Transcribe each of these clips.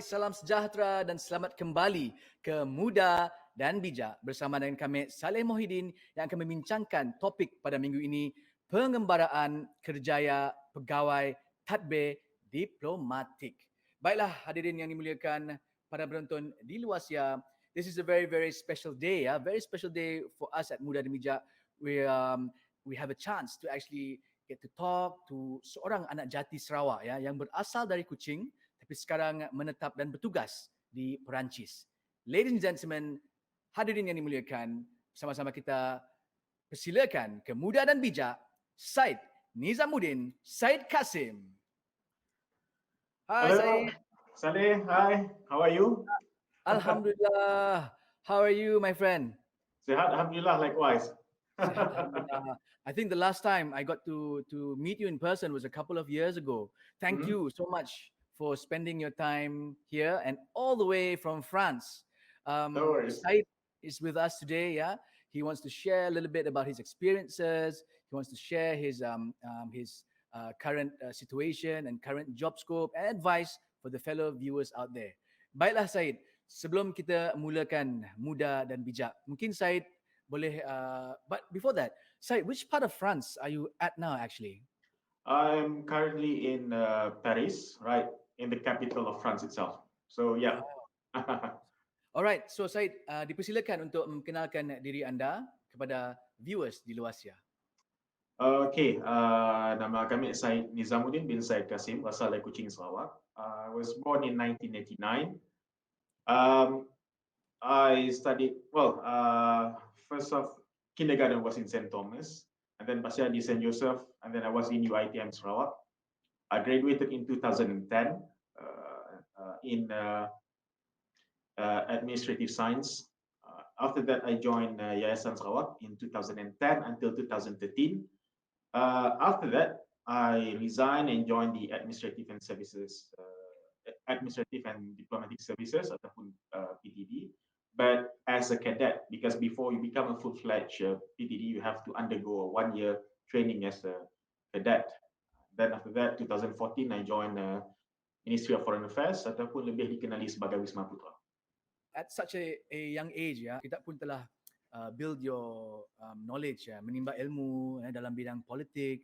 salam sejahtera dan selamat kembali ke Muda dan Bijak bersama dengan kami Salleh Mohidin yang akan membincangkan topik pada minggu ini, pengembaraan Kerjaya Pegawai Tadbir Diplomatik. Baiklah hadirin yang dimuliakan para penonton di luar sia, this is a very special day, very special day for us at Muda dan Bijak. We have a chance to actually get to talk to seorang anak jati Sarawak yang berasal dari Kuching tapi sekarang menetap dan bertugas di Perancis. Ladies and gentlemen, hadirin yang dimuliakan, bersama-sama kita persilakan ke Muda dan Bijak, Syed Nizamuddin, Syed Kasim. Hi Hello, Syed. Salleh. Hi, how are you? Alhamdulillah. How are you, my friend? Sehat, Alhamdulillah, likewise. Sehat, Alhamdulillah. I think the last time I got to meet you in person was a couple of years ago. Thank you so much for spending your time here and all the way from France. No worries. Syed is with us today. He wants to share a little bit about his experiences. He wants to share his current situation and current job scope and advice for the fellow viewers out there. Baiklah Syed, sebelum kita mulakan Muda dan Bijak, mungkin Syed boleh, but before that, Syed, which part of France are you at now actually? I'm currently in Paris, right, in the capital of France itself. So, yeah. Alright, so Syed, dipersilakan untuk memkenalkan diri anda kepada viewers di luar sia. Okay, nama kami Syed Nizamuddin bin Syed Kasim, asal dari Kuching, Sarawak. I was born in 1989. I studied, first off, kindergarten was in St. Thomas, and then Pasya di St. Joseph, and then I was in UITM Sarawak. I graduated in 2010 in administrative science. After that, I joined Yayasan Sarawak in 2010 until 2013. After that, I resigned and joined the administrative and diplomatic services ataupun PTD. But as a cadet, because before you become a full-fledged PTD, you have to undergo a 1-year training as a cadet. Then after that, 2014, I joined Ministry of Foreign Affairs ataupun lebih dikenali sebagai Wisma Putra. At such a young age, kita pun telah build your knowledge, menimba ilmu dalam bidang politik,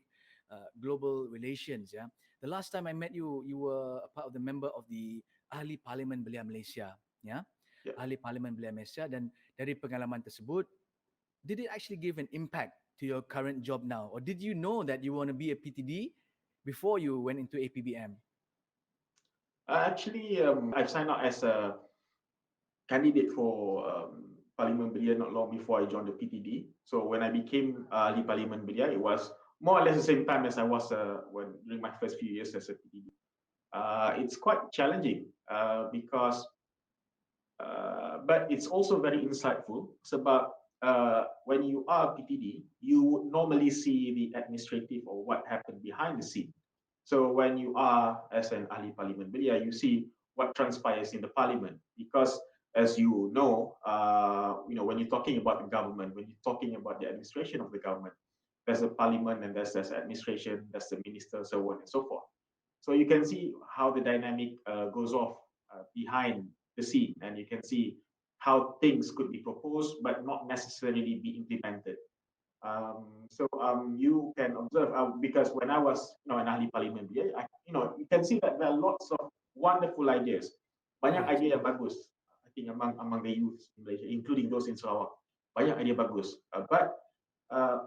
global relations. The last time I met you, you were a part of the member of the Ahli Parlimen Belia Malaysia. Ahli Parlimen Belia Malaysia, dan dari pengalaman tersebut, did it actually give an impact to your current job now, or did you know that you want to be a PTD before you went into APBM? Actually, I've signed up as a candidate for Parlimen Belia not long before I joined the PTD. So when I became Ahli Parlimen Belia, it was more or less the same time as I was during my first few years as a PTD. It's quite challenging because but it's also very insightful. Sebab when you are PTD, you would normally see the administrative or what happened behind the scene. So when you are as an Ahli Parlimen Belia, you see what transpires in the parliament. Because as you know, when you're talking about the government, when you're talking about the administration of the government, there's a parliament and there's administration, there's the minister, so on and so forth. So you can see how the dynamic goes off behind the scene, and you can see how things could be proposed but not necessarily be implemented. So you can observe because when I was an Ahli Parlimen Belia, you can see that there are lots of wonderful ideas. Banyak idea yang bagus, I think among the youth in Malaysia, including those in Sarawak. Banyak idea bagus, but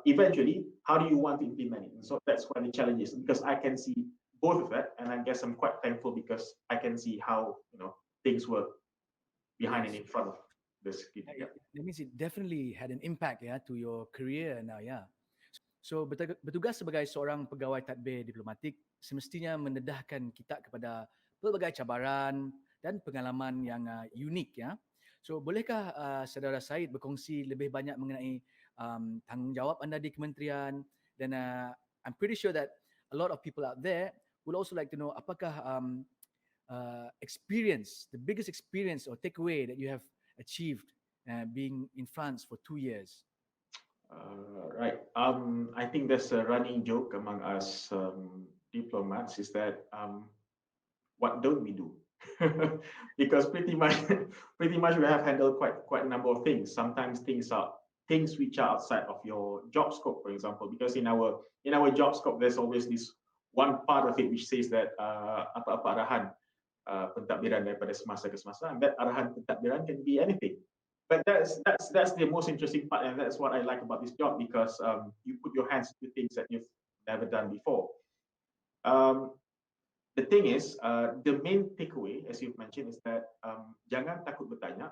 eventually, how do you want to implement it? And so that's why the challenge is, because I can see both of that, and I guess I'm quite thankful because I can see how things work behind and in front of this. That means it definitely had an impact to your career now. So bertugas sebagai seorang pegawai tadbir diplomatik semestinya mendedahkan kita kepada pelbagai cabaran dan pengalaman yang unik. So bolehkah saudara Syed berkongsi lebih banyak mengenai tanggungjawab anda di kementerian, dan I'm pretty sure that a lot of people out there would also like to know apakah the biggest experience or takeaway that you have achieved being in France for 2 years. Right. I think there's a running joke among us diplomats is that what don't we do? because pretty much we have handled quite a number of things. Sometimes things which are outside of your job scope, for example, because in our job scope there's always this one part of it which says that apa-apa arahan pentadbiran daripada semasa ke semasa, and that arahan pentadbiran can be anything. But that's the most interesting part, and that's what I like about this job, because you put your hands to things that you've never done before. Um, the thing is, the main takeaway, as you've mentioned, is that jangan takut bertanya,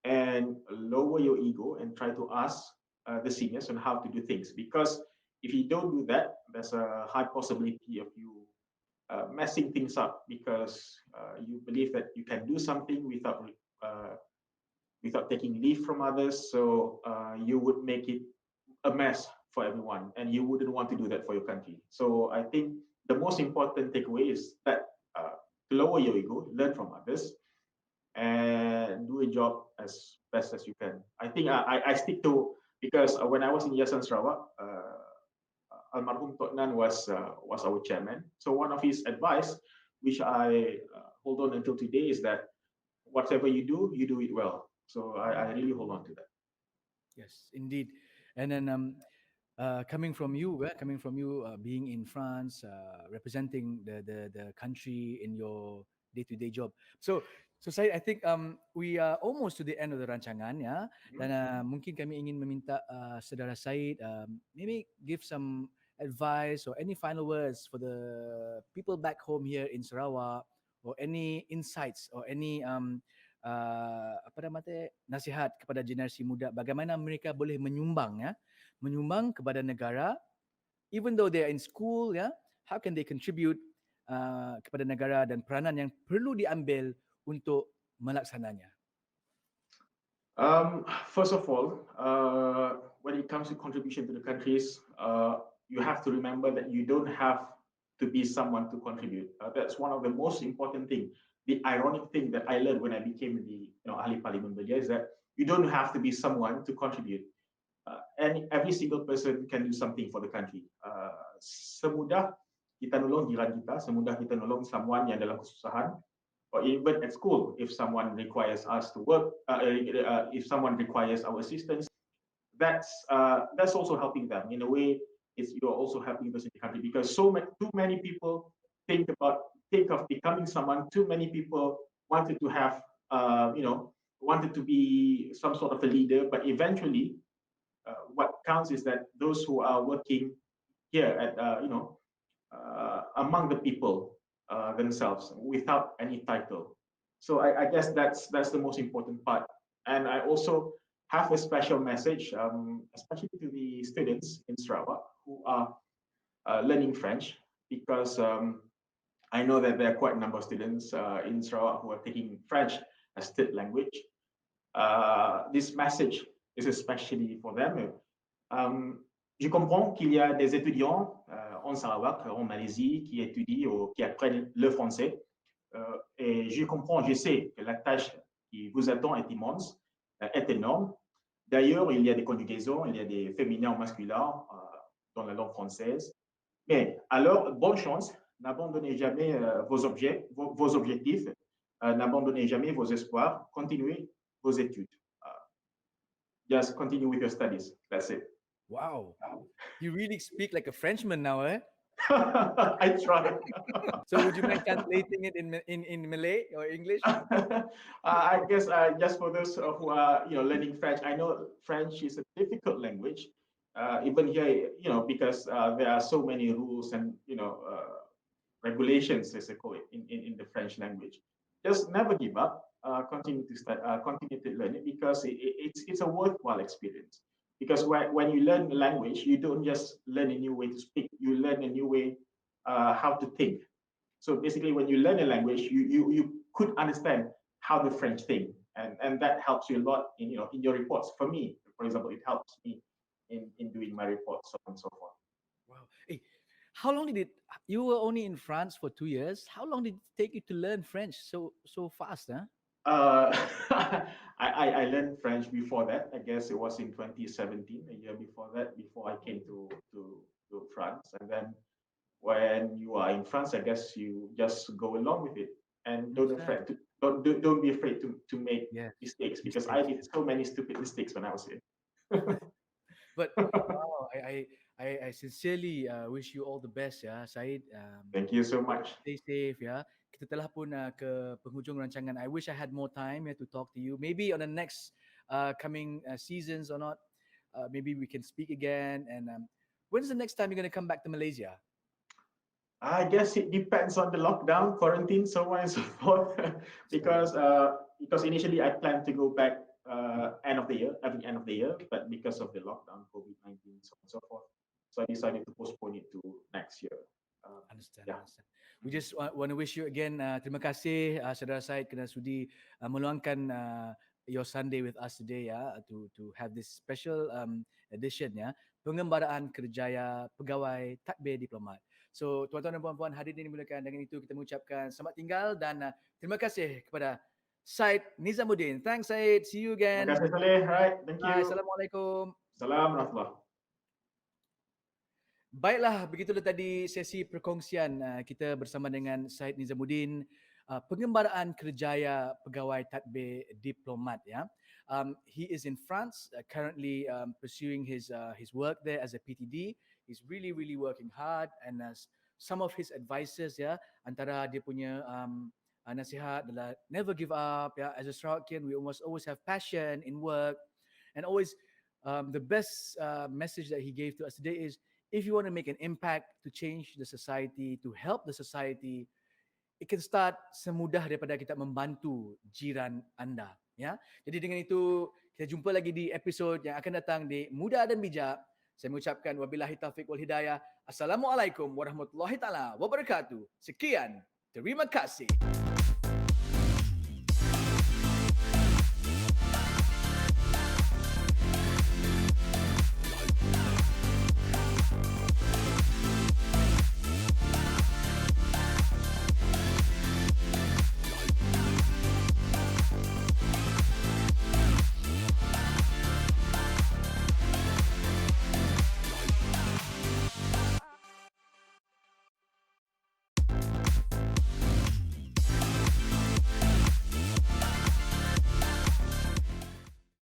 and lower your ego and try to ask the seniors on how to do things. Because if you don't do that, there's a high possibility of you messing things up, because you believe that you can do something without taking leave from others. So you would make it a mess for everyone, and you wouldn't want to do that for your country. So I think the most important takeaway is that lower your ego, learn from others, and do a job as best as you can. I think I stick to, because when I was in Yayasan Sarawak, almarhum Totnan was our chairman. So one of his advice, which I hold on until today, is that whatever you do it well. So I really hold on to that. Yes, indeed. And then coming from you, being in France, representing the country in your day-to-day job. So saya, I think we are almost to the end of the rancangan, ya. Dan mungkin kami ingin meminta saudara Syed maybe give some advice or any final words for the people back home here in Sarawak, or any insights or any apa nama tu, nasihat kepada generasi muda bagaimana mereka boleh menyumbang, ya, menyumbang kepada negara, even though they are in school, ya, how can they contribute kepada negara, dan peranan yang perlu diambil untuk melaksananya. First of all, when it comes to contribution to the countries, you have to remember that you don't have to be someone to contribute. That's one of the most important thing. The ironic thing that I learned when I became the Ahli Parlimen Belia is that you don't have to be someone to contribute. And every single person can do something for the country. Semudah kita nolong jiran kita, semudah kita nolong someone yang dalam kesusahan, or even at school, if someone requires us to work, if someone requires our assistance, that's also helping them. In a way, you're also helping those in the country, because too many people think of becoming someone. Too many people wanted to have, wanted to be some sort of a leader, but eventually, what counts is that those who are working here at, among the people themselves, without any title. So I guess that's the most important part. And I also have a special message, especially to the students in Sarawak who are learning French, because I know that there are quite a number of students in Sarawak who are taking French as third language. This message is especially for them. Je comprends qu'il y a des étudiants en Sarawak, en Malaisie, qui étudient ou qui apprennent le français. Et je comprends, je sais que la tâche qui vous attend est immense, est énorme. D'ailleurs, il y a des conjugaisons, il y a des féminins ou masculins dans la langue française. Mais alors, bonne chance, n'abandonnez jamais vos objectifs, n'abandonnez jamais vos espoirs, continuez vos études. Just continue with your studies. That's it. Wow, you really speak like a Frenchman now, eh? I try. So would you mind translating it in Malay or English? I guess just for those who are learning French, I know French is a difficult language, even here, because there are so many rules and regulations, as they call it, in the French language. Just never give up. Continue to study, continue to learn it, because it's a worthwhile experience. Because when you learn a language, you don't just learn a new way to speak, you learn a new way how to think. So basically, when you learn a language, you could understand how the French think, and that helps you a lot in your reports. For me, for example, it helps me in doing my reports, so on and so forth. Wow. Hey, how long did you were only in France for 2 years? How long did it take you to learn French so fast, huh? I learned French before that. I guess it was in 2017, a year before that, before I came to France. And then when you are in France, I guess you just go along with it. and don't be afraid to make mistakes, because I did so many stupid mistakes when I was here. But wow, I sincerely wish you all the best ya, Syed. Thank you so much. Stay safe ya. Kita telah pun ke penghujung rancangan. I wish I had more time to talk to you. Maybe on the next coming seasons or not. Maybe we can speak again. And when's the next time you're going to come back to Malaysia? I guess it depends on the lockdown, quarantine, so on and so forth. because initially I planned to go back end of the year, every end of the year, but because of the lockdown, COVID-19, so on and so forth, so I decided to postpone it to next year. Understand. We just want to wish you again, terima kasih Saudara Syed kerana sudi meluangkan your Sunday with us today to have this special edition pengembaraan Kerjaya Pegawai Tadbir Diplomat. So tuan-tuan dan puan-puan hadirin dimuliakan, dengan itu kita mengucapkan selamat tinggal dan terima kasih kepada Syed Nizamuddin. Thanks Syed, see you again. Terima kasih Salleh. Right, thank you. Assalamualaikum. Assalamualaikum. Baiklah, begitulah tadi sesi perkongsian kita bersama dengan Syed Nizamuddin, pengembaraan Kerjaya Pegawai Tadbir Diplomat he is in France currently pursuing his work there as a PTD. He's really working hard, and some of his advices antara dia punya nasihat adalah never give up as a Sarawakian. We must always have passion in work, and always the best message that he gave to us today is, if you want to make an impact to change the society, to help the society, it can start semudah daripada kita membantu jiran anda. Jadi dengan itu, kita jumpa lagi di episod yang akan datang di Muda dan Bijak. Saya mengucapkan wabillahi taufiq wal hidayah. Assalamualaikum warahmatullahi taala wabarakatuh. Sekian, terima kasih.